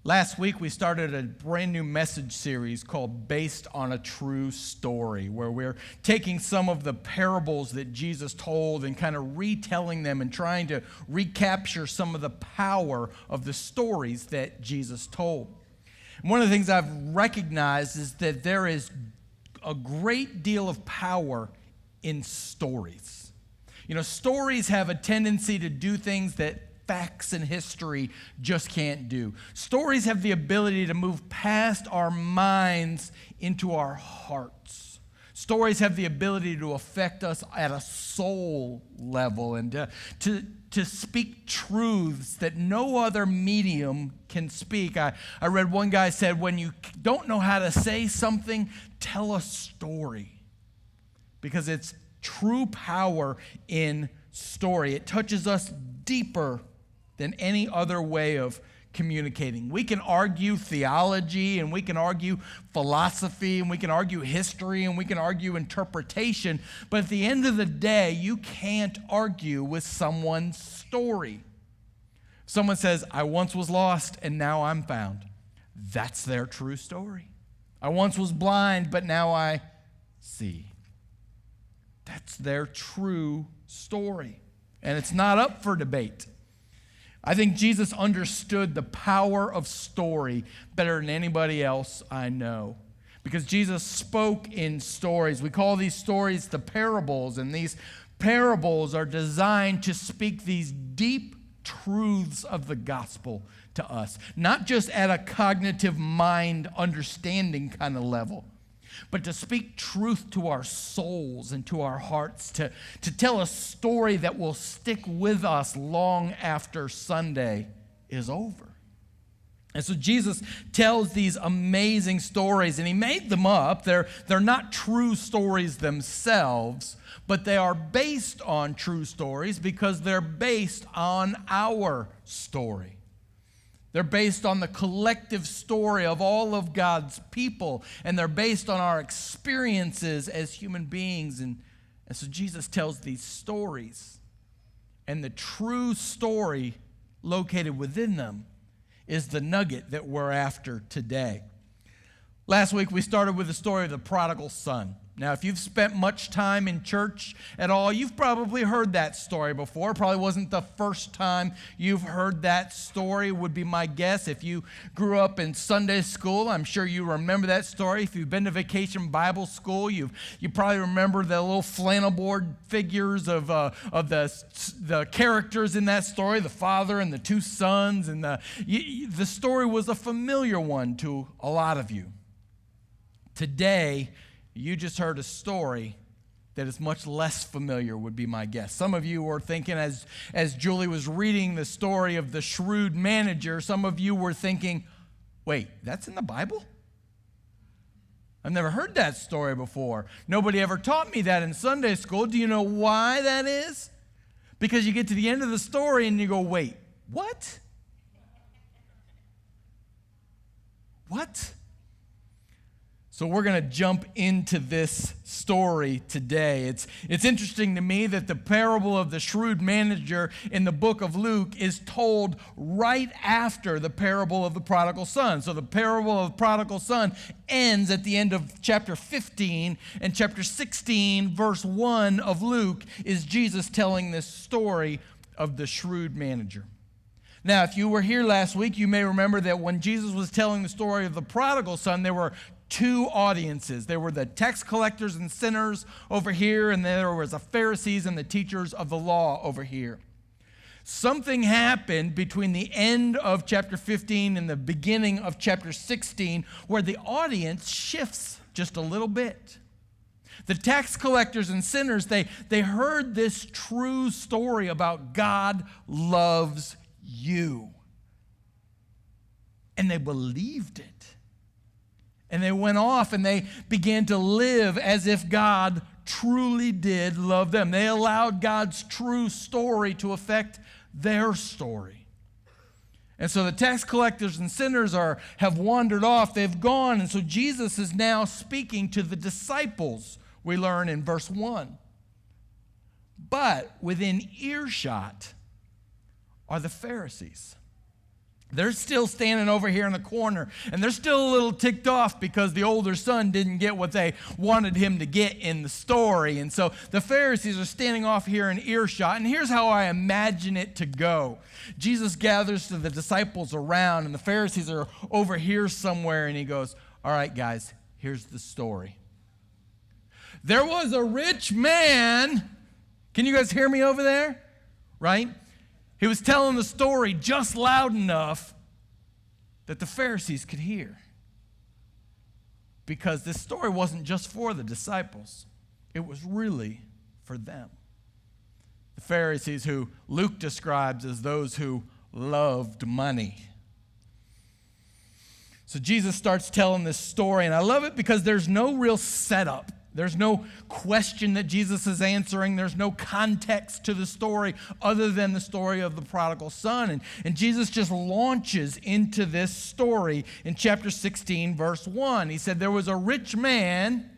Last week, we started a brand new message series called Based on a True Story, where we're taking some of the parables that Jesus told and kind of retelling them and trying to recapture some of the power of the stories that Jesus told. And one of the things I've recognized is that there is a great deal of power in stories. You know, stories have a tendency to do things that facts and history just can't do. Stories have the ability to move past our minds into our hearts. Stories have the ability to affect us at a soul level and to speak truths that no other medium can speak. I read one guy said, when you don't know how to say something, tell a story. Because it's true power in story. It touches us deeper than any other way of communicating. We can argue theology, and we can argue philosophy, and we can argue history, and we can argue interpretation, but at the end of the day, you can't argue with someone's story. Someone says, I once was lost, and now I'm found. That's their true story. I once was blind, but now I see. That's their true story, and it's not up for debate. I think Jesus understood the power of story better than anybody else I know, because Jesus spoke in stories. We call these stories the parables, and these parables are designed to speak these deep truths of the gospel to us, not just at a cognitive mind understanding kind of level, but to speak truth to our souls and to our hearts, to tell a story that will stick with us long after Sunday is over. And so Jesus tells these amazing stories, and he made them up. They're not true stories themselves, but they are based on true stories because they're based on our story. They're based on the collective story of all of God's people, and they're based on our experiences as human beings. And so Jesus tells these stories, and the true story located within them is the nugget that we're after today. Last week, we started with the story of the prodigal son. Now, if you've spent much time in church at all, you've probably heard that story before. Probably wasn't the first time you've heard that story, would be my guess. If you grew up in Sunday school, I'm sure you remember that story. If you've been to Vacation Bible School, you probably remember the little flannel board figures of the characters in that story, the father and the two sons. And the story was a familiar one to a lot of you. Today, you just heard a story that is much less familiar, would be my guess. Some of you were thinking, as Julie was reading the story of the shrewd manager, some of you were thinking, wait, that's in the Bible? I've never heard that story before. Nobody ever taught me that in Sunday school. Do you know why that is? Because you get to the end of the story and you go, wait, what? What? So we're going to jump into this story today. It's interesting to me that the parable of the shrewd manager in the book of Luke is told right after the parable of the prodigal son. So the parable of the prodigal son ends at the end of chapter 15, and chapter 16, verse 1 of Luke is Jesus telling this story of the shrewd manager. Now, if you were here last week, you may remember that when Jesus was telling the story of the prodigal son, there were two audiences. There were the tax collectors and sinners over here, and there was the Pharisees and the teachers of the law over here. Something happened between the end of chapter 15 and the beginning of chapter 16 where the audience shifts just a little bit. The tax collectors and sinners, they heard this true story about God loves you. And they believed it. And they went off and they began to live as if God truly did love them. They allowed God's true story to affect their story. And so the tax collectors and sinners have wandered off. They've gone. And so Jesus is now speaking to the disciples, we learn in verse 1. But within earshot are the Pharisees. They're still standing over here in the corner, and they're still a little ticked off because the older son didn't get what they wanted him to get in the story. And so the Pharisees are standing off here in earshot, and here's how I imagine it to go. Jesus gathers the disciples around, and the Pharisees are over here somewhere, and he goes, all right, guys, here's the story. There was a rich man. Can you guys hear me over there? Right? He was telling the story just loud enough that the Pharisees could hear. Because this story wasn't just for the disciples. It was really for them. The Pharisees, who Luke describes as those who loved money. So Jesus starts telling this story, and I love it because there's no real setup. There's no question that Jesus is answering. There's no context to the story other than the story of the prodigal son. And Jesus just launches into this story in chapter 16, verse 1. He said, there was a rich man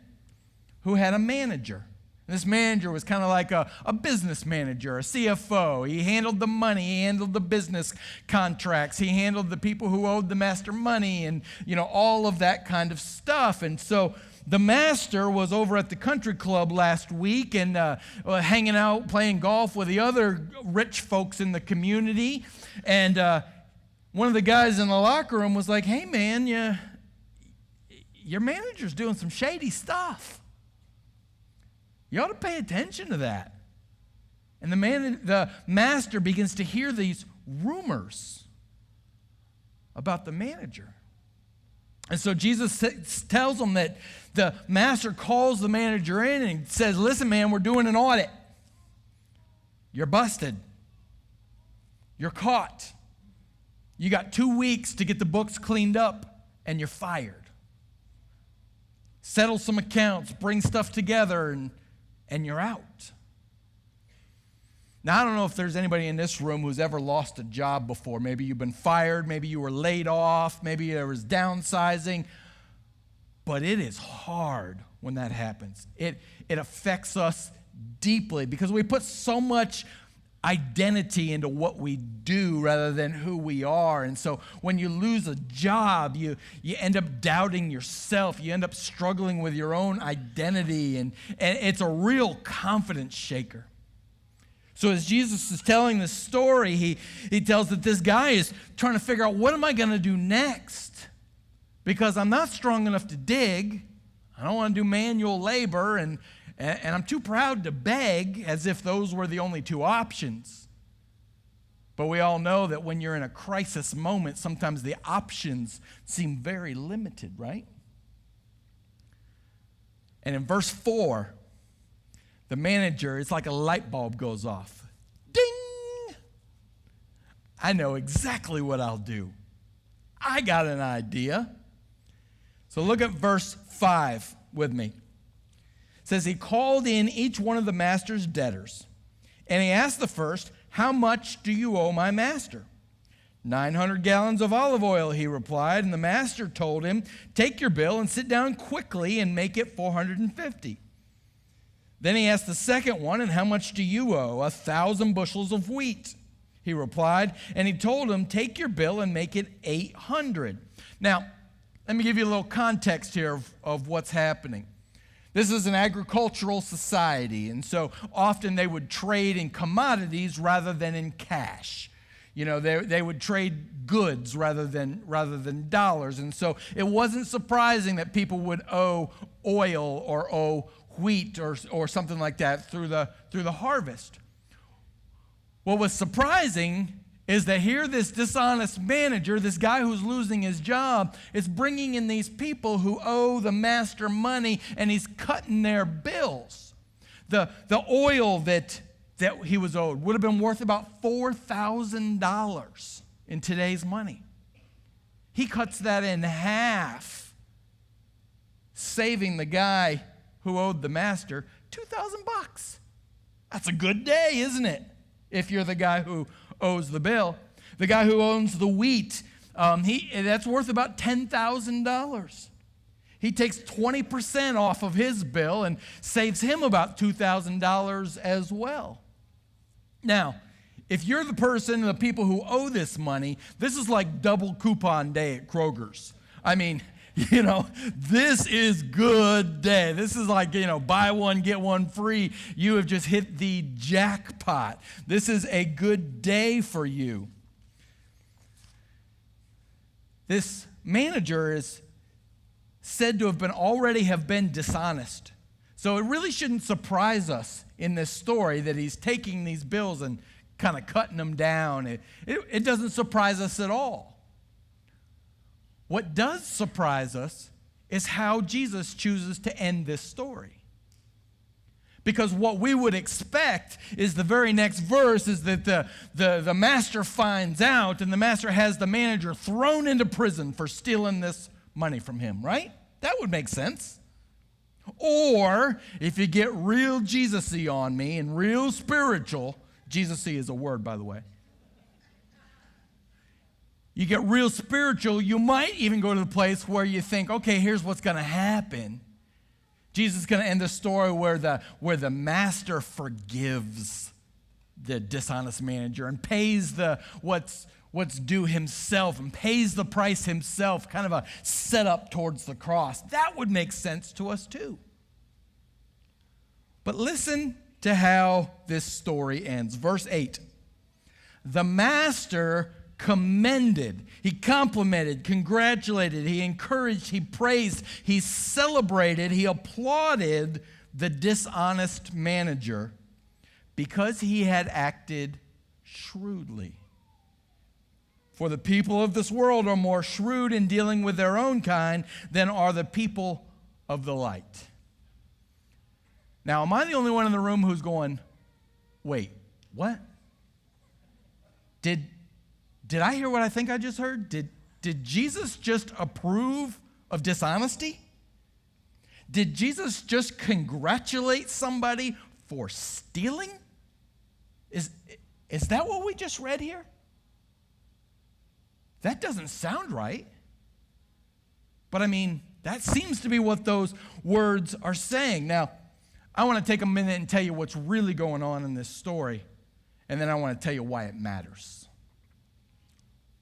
who had a manager. And this manager was kind of like a business manager, a CFO. He handled the money. He handled the business contracts. He handled the people who owed the master money and, all of that kind of stuff. And so the master was over at the country club last week and hanging out, playing golf with the other rich folks in the community. And one of the guys in the locker room was like, hey, man, your manager's doing some shady stuff. You ought to pay attention to that. And the master begins to hear these rumors about the manager. And so Jesus tells them that the master calls the manager in and says, listen, man, we're doing an audit. You're busted. You're caught. You got 2 weeks to get the books cleaned up, and you're fired. Settle some accounts, bring stuff together, and you're out. Now, I don't know if there's anybody in this room who's ever lost a job before. Maybe you've been fired. Maybe you were laid off. Maybe there was downsizing. But it is hard when that happens. It affects us deeply because we put so much identity into what we do rather than who we are. And so when you lose a job, you end up doubting yourself. You end up struggling with your own identity. And it's a real confidence shaker. So as Jesus is telling this story, he tells that this guy is trying to figure out, what am I going to do next? Because I'm not strong enough to dig. I don't want to do manual labor, and I'm too proud to beg, as if those were the only two options. But we all know that when you're in a crisis moment, sometimes the options seem very limited, right? And in verse 4, the manager, it's like a light bulb goes off. Ding! I know exactly what I'll do. I got an idea. So look at verse 5 with me. It says, he called in each one of the master's debtors, and he asked the first, how much do you owe my master? 900 gallons of olive oil, he replied, and the master told him, take your bill and sit down quickly and make it 450. Then he asked the second one, and how much do you owe? 1,000 bushels of wheat, he replied. And he told him, take your bill and make it 800. Now, let me give you a little context here of what's happening. This is an agricultural society, and so often they would trade in commodities rather than in cash. They would trade goods rather than dollars. And so it wasn't surprising that people would owe oil or owe wheat or something like that through the harvest. What was surprising is that here this dishonest manager, this guy who's losing his job, is bringing in these people who owe the master money, and he's cutting their bills. The oil that he was owed would have been worth about $4,000 in today's money. He cuts that in half, saving the guy who owed the master $2,000. That's a good day, isn't it? If you're the guy who owes the bill. The guy who owns the wheat, that's worth about $10,000. He takes 20% off of his bill and saves him about $2,000 as well. Now, if you're the person, the people who owe this money, this is like double coupon day at Kroger's. I mean, this is good day. This is like, buy one, get one free. You have just hit the jackpot. This is a good day for you. This manager is said to have been dishonest. So it really shouldn't surprise us in this story that he's taking these bills and kind of cutting them down. It doesn't surprise us at all. What does surprise us is how Jesus chooses to end this story. Because what we would expect is the very next verse is that the master finds out and the master has the manager thrown into prison for stealing this money from him, right? That would make sense. Or if you get real Jesus-y on me and real spiritual, Jesus-y is a word, by the way. You get real spiritual, you might even go to the place where you think, okay, here's what's going to happen. Jesus is going to end the story where the master forgives the dishonest manager and pays what's due himself and pays the price himself, kind of a setup towards the cross. That would make sense to us too. But listen to how this story ends. Verse 8. The master commended, he complimented, congratulated, he encouraged, he praised, he celebrated, he applauded the dishonest manager because he had acted shrewdly. For the people of this world are more shrewd in dealing with their own kind than are the people of the light. Now, am I the only one in the room who's going, wait, what? Did I hear what I think I just heard? Did Jesus just approve of dishonesty? Did Jesus just congratulate somebody for stealing? Is that what we just read here? That doesn't sound right. But I mean, that seems to be what those words are saying. Now, I want to take a minute and tell you what's really going on in this story, and then I want to tell you why it matters.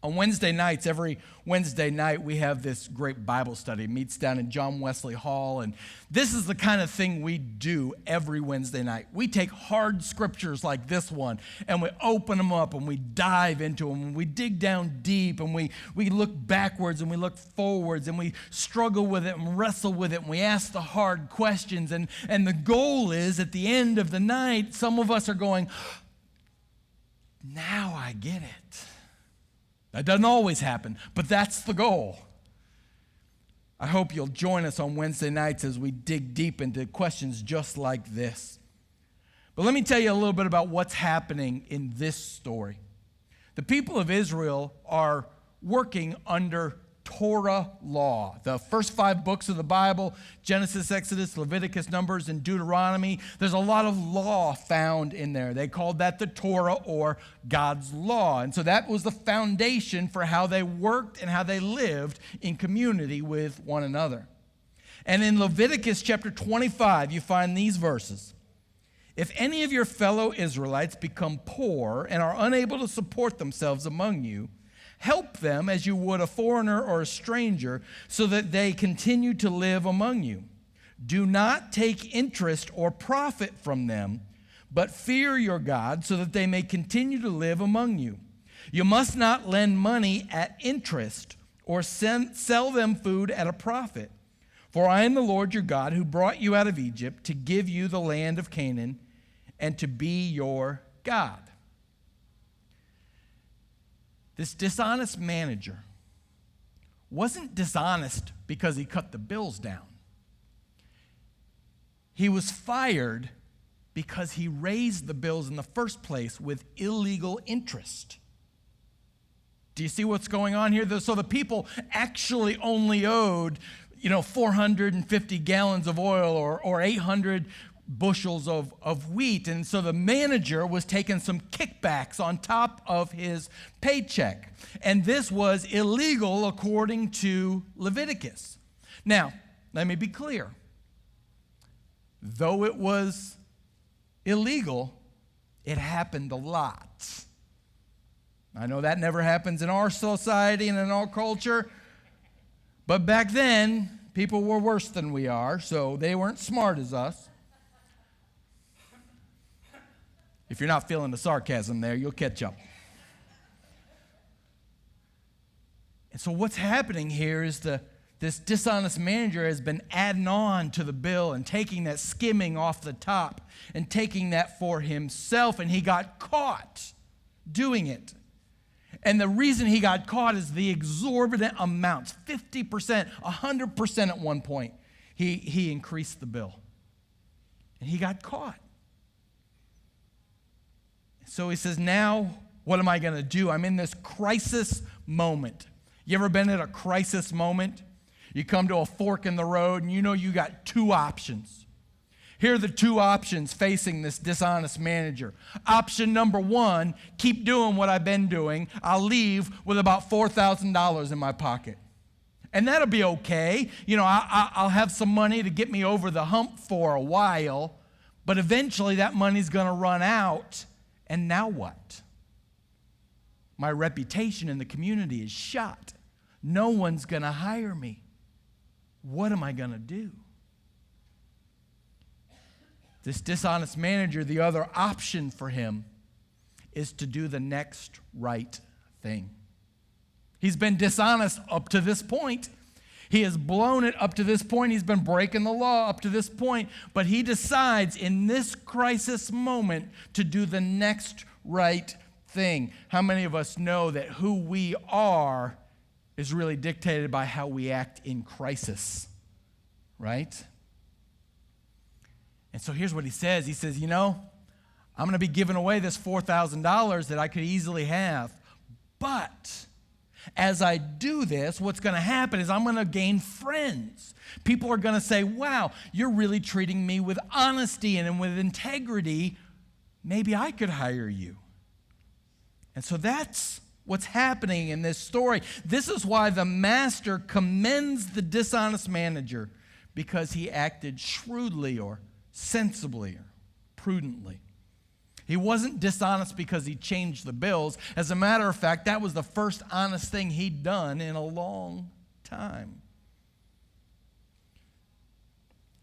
On Wednesday nights, every Wednesday night, we have this great Bible study. It meets down in John Wesley Hall, and this is the kind of thing we do every Wednesday night. We take hard scriptures like this one, and we open them up, and we dive into them, and we dig down deep, and we look backwards, and we look forwards, and we struggle with it, and wrestle with it, and we ask the hard questions, and the goal is, at the end of the night, some of us are going, now I get it. That doesn't always happen, but that's the goal. I hope you'll join us on Wednesday nights as we dig deep into questions just like this. But let me tell you a little bit about what's happening in this story. The people of Israel are working under Torah law. The first 5 books of the Bible, Genesis, Exodus, Leviticus, Numbers, and Deuteronomy, there's a lot of law found in there. They called that the Torah, or God's law. And so that was the foundation for how they worked and how they lived in community with one another. And in Leviticus chapter 25, you find these verses. If any of your fellow Israelites become poor and are unable to support themselves among you, help them as you would a foreigner or a stranger, so that they continue to live among you. Do not take interest or profit from them, but fear your God, so that they may continue to live among you. You must not lend money at interest or sell them food at a profit. For I am the Lord your God, who brought you out of Egypt to give you the land of Canaan and to be your God. This dishonest manager wasn't dishonest because he cut the bills down. He was fired because he raised the bills in the first place with illegal interest. Do you see what's going on here? So the people actually only owed, 450 gallons of oil or 800 bushels of wheat. And so the manager was taking some kickbacks on top of his paycheck. And this was illegal according to Leviticus. Now, let me be clear. Though it was illegal, it happened a lot. I know that never happens in our society and in our culture, but back then, people were worse than we are, so they weren't smart as us. If you're not feeling the sarcasm there, you'll catch up. And so what's happening here is this dishonest manager has been adding on to the bill and taking that skimming off the top and taking that for himself, and he got caught doing it. And the reason he got caught is the exorbitant amounts, 50%, 100% at one point. He increased the bill. And he got caught. So he says, now what am I going to do? I'm in this crisis moment. You ever been at a crisis moment? You come to a fork in the road and you know you got two options. Here are the two options facing this dishonest manager. Option number one, keep doing what I've been doing. I'll leave with about $4,000 in my pocket. And that'll be okay. You know, I'll have some money to get me over the hump for a while, but eventually that money's going to run out. And now what? My reputation in the community is shot. No one's going to hire me. What am I going to do? This dishonest manager, the other option for him is to do the next right thing. He's been dishonest up to this point. He has blown it up to this point. He's been breaking the law up to this point. But he decides in this crisis moment to do the next right thing. How many of us know that who we are is really dictated by how we act in crisis, right? And so here's what he says. He says, you know, I'm going to be giving away this $4,000 that I could easily have. But as I do this, what's going to happen is I'm going to gain friends. People are going to say, wow, you're really treating me with honesty and with integrity. Maybe I could hire you. And so that's what's happening in this story. This is why the master commends the dishonest manager, because he acted shrewdly or sensibly or prudently. He wasn't dishonest because he changed the bills. As a matter of fact, that was the first honest thing he'd done in a long time.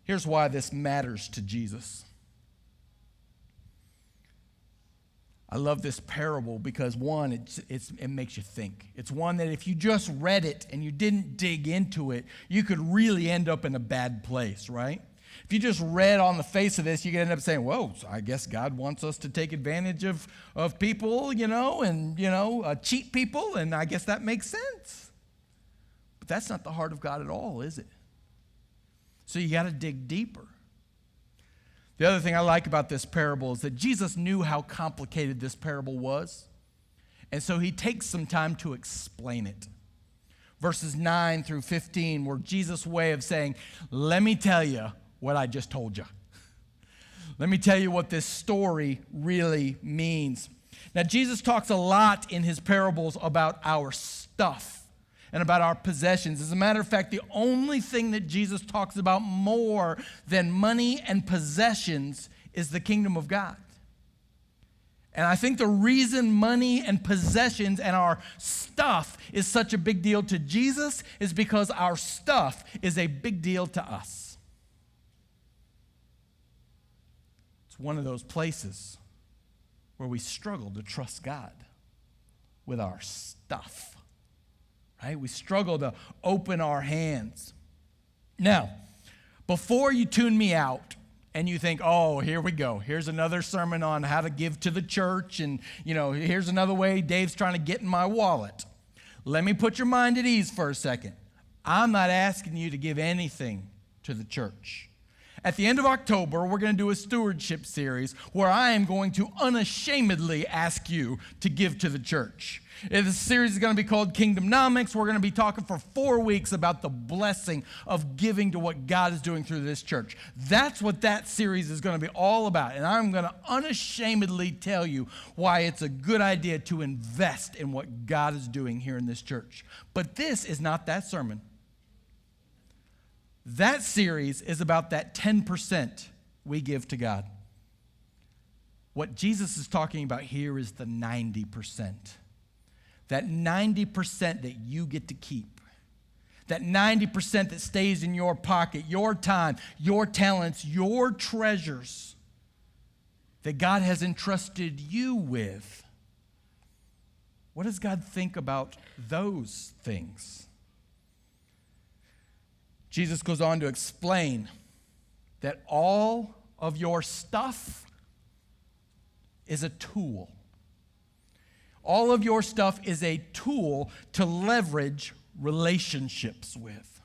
Here's why this matters to Jesus. I love this parable because, one, it makes you think. It's one that if you just read it and you didn't dig into it, you could really end up in a bad place, right? If you just read on the face of this, you could end up saying, whoa, so I guess God wants us to take advantage of people, and cheat people, and I guess that makes sense. But that's not the heart of God at all, is it? So you got to dig deeper. The other thing I like about this parable is that Jesus knew how complicated this parable was, and so he takes some time to explain it. Verses 9 through 15 were Jesus' way of saying, let me tell you what I just told you. Let me tell you what this story really means. Now, Jesus talks a lot in his parables about our stuff and about our possessions. As a matter of fact, the only thing that Jesus talks about more than money and possessions is the kingdom of God. And I think the reason money and possessions and our stuff is such a big deal to Jesus is because our stuff is a big deal to us. One of those places where we struggle to trust God with our stuff, right? We struggle to open our hands. Now, before you tune me out and you think, oh, here we go. Here's another sermon on how to give to the church, and, here's another way Dave's trying to get in my wallet. Let me put your mind at ease for a second. I'm not asking you to give anything to the church. At the end of October, we're going to do a stewardship series where I am going to unashamedly ask you to give to the church. This series is going to be called Kingdomnomics. We're going to be talking for 4 weeks about the blessing of giving to what God is doing through this church. That's what that series is going to be all about. And I'm going to unashamedly tell you why it's a good idea to invest in what God is doing here in this church. But this is not that sermon. That series is about that 10% we give to God. What Jesus is talking about here is the 90%. that 90% that you get to keep, that 90% that stays in your pocket, your time, your talents, your treasures that God has entrusted you with. What does God think about those things? Jesus goes on to explain that all of your stuff is a tool. All of your stuff is a tool to leverage relationships with.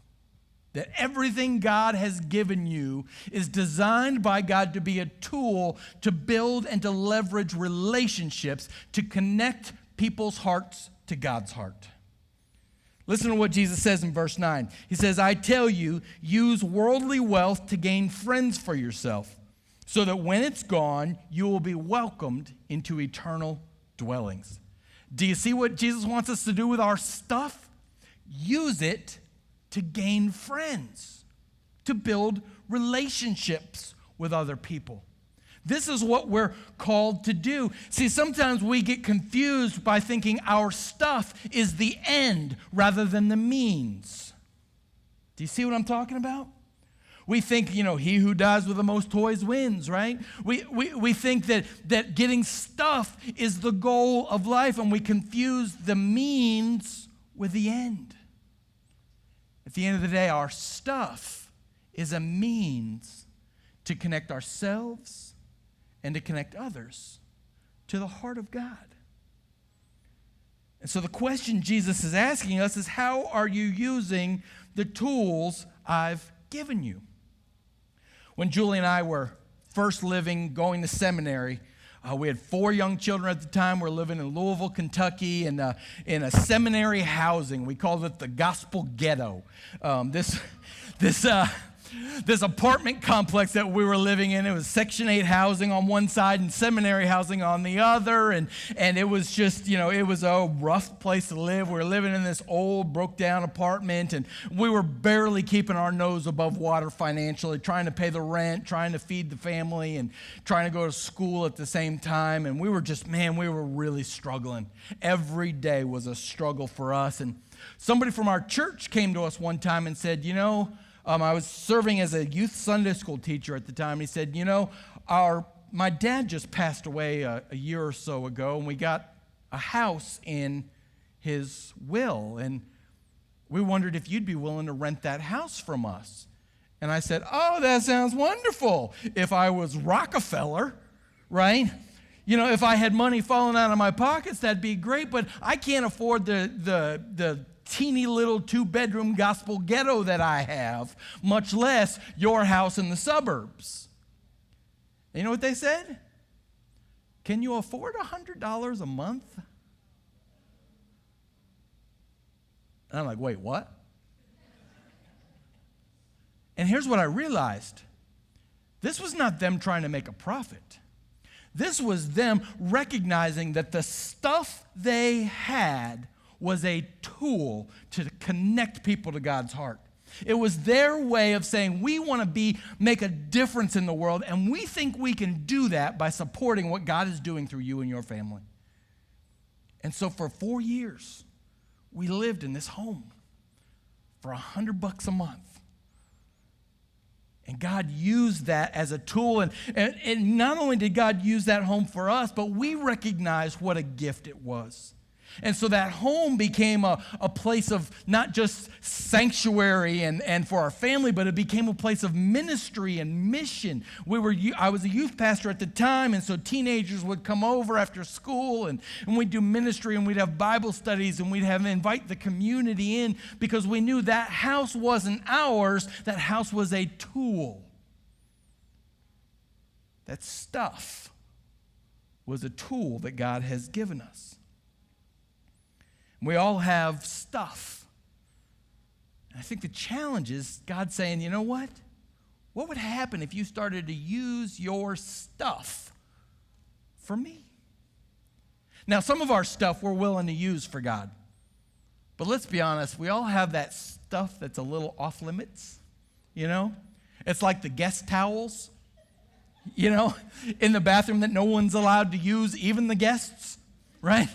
That everything God has given you is designed by God to be a tool to build and to leverage relationships, to connect people's hearts to God's heart. Listen to what Jesus says in verse 9. He says, I tell you, use worldly wealth to gain friends for yourself, so that when it's gone, you will be welcomed into eternal dwellings. Do you see what Jesus wants us to do with our stuff? Use it to gain friends, to build relationships with other people. This is what we're called to do. See, sometimes we get confused by thinking our stuff is the end rather than the means. Do you see what I'm talking about? We think, he who dies with the most toys wins, right? We think that getting stuff is the goal of life, and we confuse the means with the end. At the end of the day, our stuff is a means to connect ourselves and to connect others to the heart of God. And so the question Jesus is asking us is, how are you using the tools I've given you? When Julie and I were first going to seminary, we had 4 young children at the time. We were living in Louisville, Kentucky, in a seminary housing. We called it the Gospel Ghetto. This apartment complex that we were living in, it was Section 8 housing on one side and seminary housing on the other, and it was just, it was a rough place to live. We were living in this old, broke-down apartment, and we were barely keeping our nose above water financially, trying to pay the rent, trying to feed the family, and trying to go to school at the same time, and we were really struggling. Every day was a struggle for us, and somebody from our church came to us one time and said, I was serving as a youth Sunday school teacher at the time. He said, my dad just passed away a year or so ago, and we got a house in his will, and we wondered if you'd be willing to rent that house from us. And I said, oh, that sounds wonderful. If I was Rockefeller, right? If I had money falling out of my pockets, that'd be great, but I can't afford the teeny little 2-bedroom gospel ghetto that I have, much less your house in the suburbs. And you know what they said? Can you afford $100 a month? And I'm like, wait, what? And here's what I realized. This was not them trying to make a profit. This was them recognizing that the stuff they had was a tool to connect people to God's heart. It was their way of saying, we want to make a difference in the world, and we think we can do that by supporting what God is doing through you and your family. And so for 4 years, we lived in this home for $100 a month. And God used that as a tool, and not only did God use that home for us, but we recognized what a gift it was. And so that home became a place of not just sanctuary and for our family, but it became a place of ministry and mission. I was a youth pastor at the time, and so teenagers would come over after school, and we'd do ministry, and we'd have Bible studies, and we'd invite the community in, because we knew that house wasn't ours, that house was a tool. That stuff was a tool that God has given us. We all have stuff. And I think the challenge is God saying, you know what? What would happen if you started to use your stuff for me? Now, some of our stuff we're willing to use for God. But let's be honest, we all have that stuff that's a little off limits, It's like the guest towels, in the bathroom that no one's allowed to use, even the guests, right?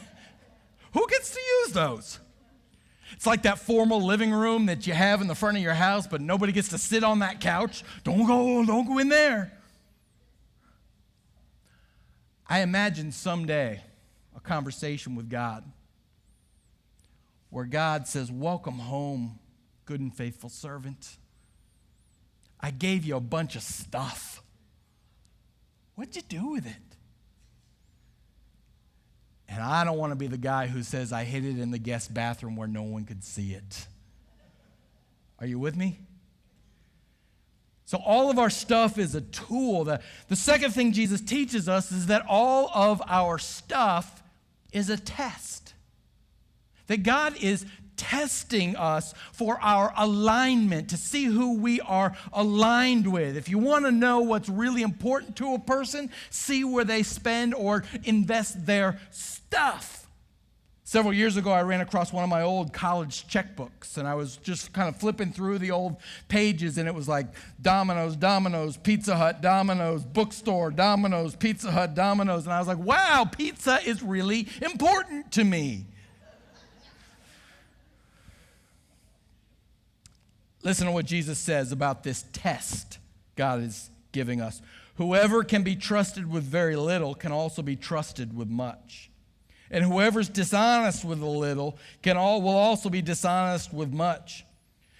Who gets to use those? It's like that formal living room that you have in the front of your house, but nobody gets to sit on that couch. Don't go in there. I imagine someday a conversation with God where God says, welcome home, good and faithful servant. I gave you a bunch of stuff. What'd you do with it? And I don't want to be the guy who says I hid it in the guest bathroom where no one could see it. Are you with me? So all of our stuff is a tool. The second thing Jesus teaches us is that all of our stuff is a test. That God is testing us for our alignment, to see who we are aligned with. If you want to know what's really important to a person, see where they spend or invest their stuff. Several years ago, I ran across one of my old college checkbooks, and I was just kind of flipping through the old pages, and it was like Domino's, Pizza Hut, Domino's, bookstore, Domino's, Pizza Hut, Domino's, and I was like, wow, pizza is really important to me. Listen to what Jesus says about this test God is giving us. Whoever can be trusted with very little can also be trusted with much. And whoever's dishonest with a little will also be dishonest with much.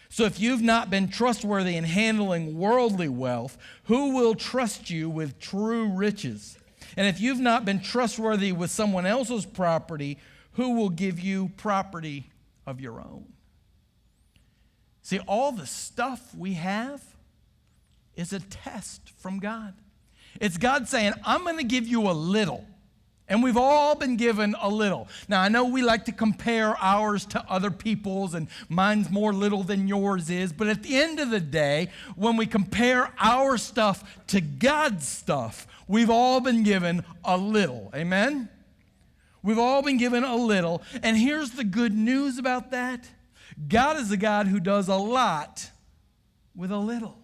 So if you've not been trustworthy in handling worldly wealth, who will trust you with true riches? And if you've not been trustworthy with someone else's property, who will give you property of your own? See, all the stuff we have is a test from God. It's God saying, I'm going to give you a little. And we've all been given a little. Now, I know we like to compare ours to other people's, and mine's more little than yours is. But at the end of the day, when we compare our stuff to God's stuff, we've all been given a little. Amen? We've all been given a little. And here's the good news about that. God is a God who does a lot with a little.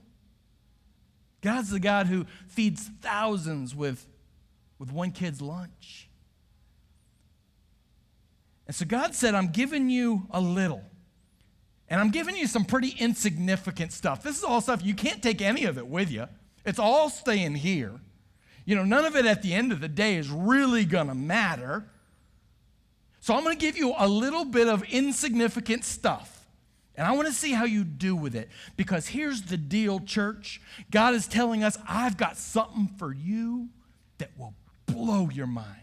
God's the God who feeds thousands with one kid's lunch. And so God said, I'm giving you a little. And I'm giving you some pretty insignificant stuff. This is all stuff, you can't take any of it with you. It's all staying here. You know, none of it at the end of the day is really going to matter. So I'm going to give you a little bit of insignificant stuff. And I want to see how you do with it. Because here's the deal, church. God is telling us, I've got something for you that will blow your mind.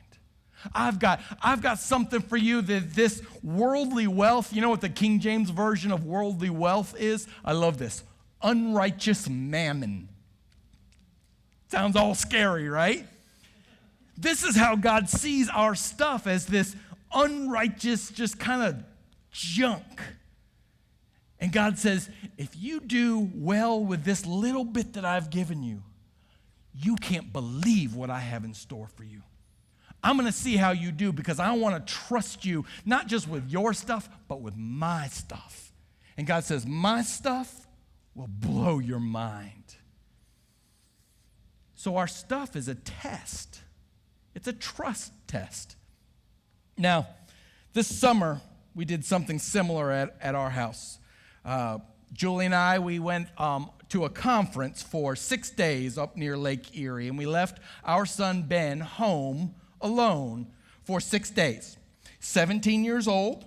I've got something for you that this worldly wealth, you know what the King James version of worldly wealth is? I love this. Unrighteous mammon. Sounds all scary, right? This is how God sees our stuff, as this unrighteous, just kind of junk. And God says, if you do well with this little bit that I've given you, you can't believe what I have in store for you. I'm going to see how you do, because I want to trust you, not just with your stuff, but with my stuff. And God says, my stuff will blow your mind. So our stuff is a test. It's a trust test. Now, this summer, we did something similar at our house. Julie and I, we went to a conference for 6 days up near Lake Erie, and we left our son Ben home alone for 6 days. 17 years old,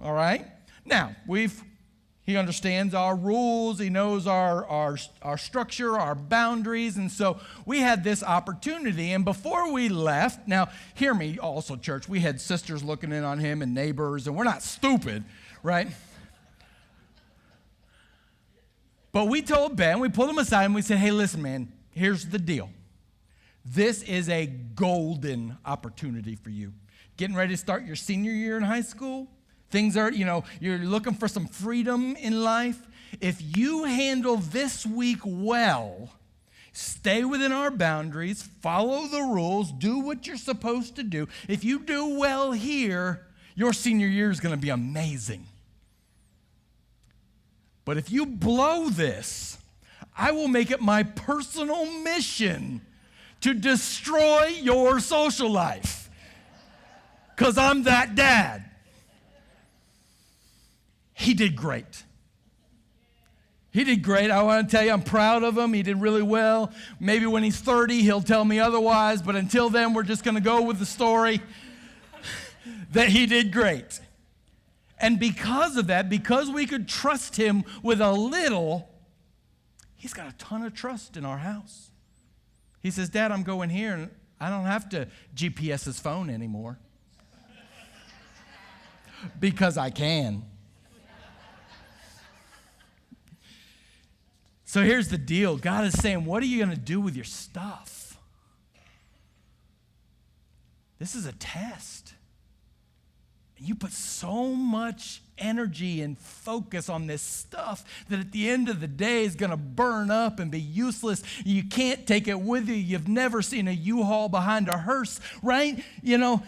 all right? Now, he understands our rules, he knows our structure, our boundaries, and so we had this opportunity. And before we left, now hear me also, church, we had sisters looking in on him and neighbors, and we're not stupid, right? But we told Ben, we pulled him aside and we said, hey, listen, man, here's the deal. This is a golden opportunity for you. Getting ready to start your senior year in high school. Things are, you're looking for some freedom in life. If you handle this week well, stay within our boundaries, follow the rules, do what you're supposed to do. If you do well here, your senior year is going to be amazing. But if you blow this, I will make it my personal mission to destroy your social life. because I'm that dad. He did great. He did great. I want to tell you, I'm proud of him. He did really well. Maybe when he's 30, he'll tell me otherwise, but until then, we're just going to go with the story that he did great. And because of that, because we could trust him with a little, he's got a ton of trust in our house. He says, Dad, I'm going here, and I don't have to GPS his phone anymore because I can. So here's the deal. God is saying, what are you going to do with your stuff? This is a test. You put so much energy and focus on this stuff that at the end of the day is going to burn up and be useless. You can't take it with you. You've never seen a U-Haul behind a hearse, right? You know.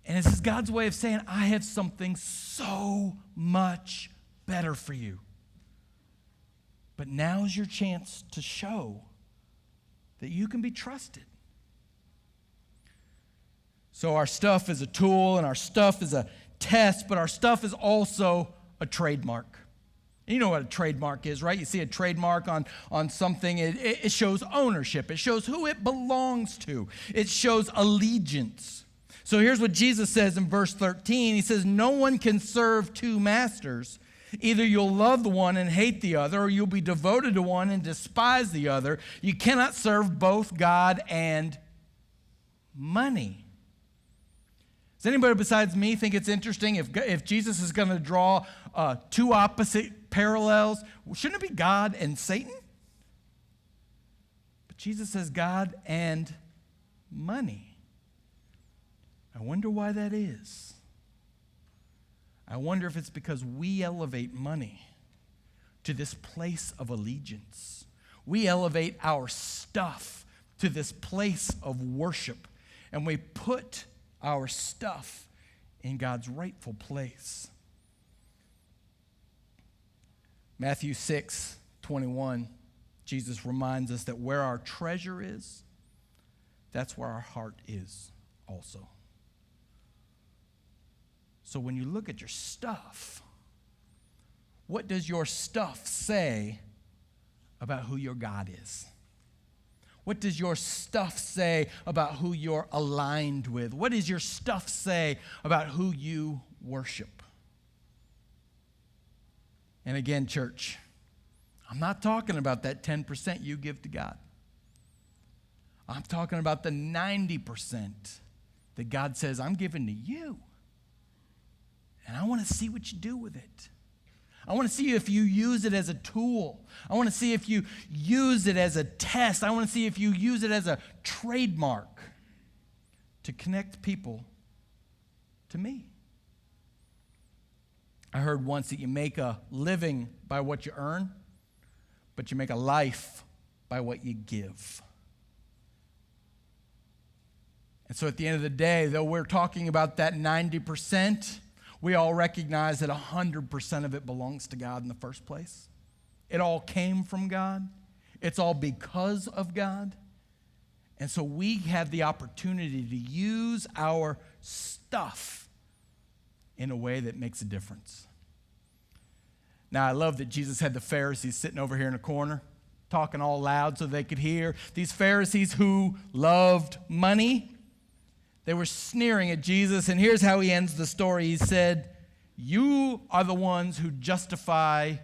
And this is God's way of saying, I have something so much better for you. But now's your chance to show that you can be trusted. So our stuff is a tool and our stuff is a test, but our stuff is also a trademark. And you know what a trademark is, right? You see a trademark on something, it shows ownership. It shows who it belongs to. It shows allegiance. So here's what Jesus says in verse 13. He says, no one can serve two masters. Either you'll love the one and hate the other, or you'll be devoted to one and despise the other. You cannot serve both God and money. Does anybody besides me think it's interesting if Jesus is going to draw two opposite parallels? Shouldn't it be God and Satan? But Jesus says God and money. I wonder why that is. I wonder if it's because we elevate money to this place of allegiance. We elevate our stuff to this place of worship, and we put our stuff in God's rightful place. Matthew 6:21, Jesus reminds us that where our treasure is, that's where our heart is also. So when you look at your stuff, what does your stuff say about who your God is? What does your stuff say about who you're aligned with? What does your stuff say about who you worship? And again, church, I'm not talking about that 10% you give to God. I'm talking about the 90% that God says, I'm giving to you. And I want to see what you do with it. I want to see if you use it as a tool. I want to see if you use it as a test. I want to see if you use it as a trademark to connect people to me. I heard once that you make a living by what you earn, but you make a life by what you give. And so at the end of the day, though we're talking about that 90%, we all recognize that 100% of it belongs to God in the first place. It all came from God. It's all because of God. And so we have the opportunity to use our stuff in a way that makes a difference. Now, I love that Jesus had the Pharisees sitting over here in a corner, talking all loud so they could hear. These Pharisees who loved money, they were sneering at Jesus, and here's how he ends the story. He said, you are the ones who justify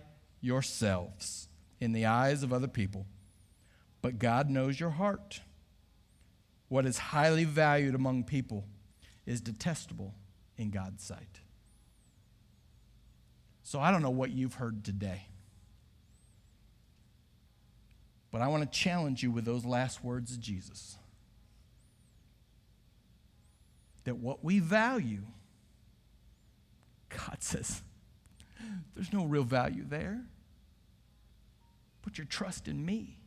yourselves in the eyes of other people, but God knows your heart. What is highly valued among people is detestable in God's sight. So I don't know what you've heard today, but I want to challenge you with those last words of Jesus. That what we value, God says, there's no real value there. Put your trust in me.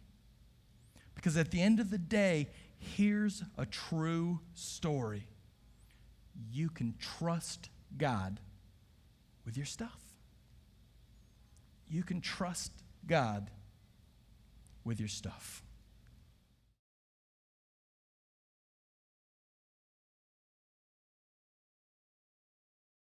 Because at the end of the day, here's a true story. You can trust God with your stuff. You can trust God with your stuff.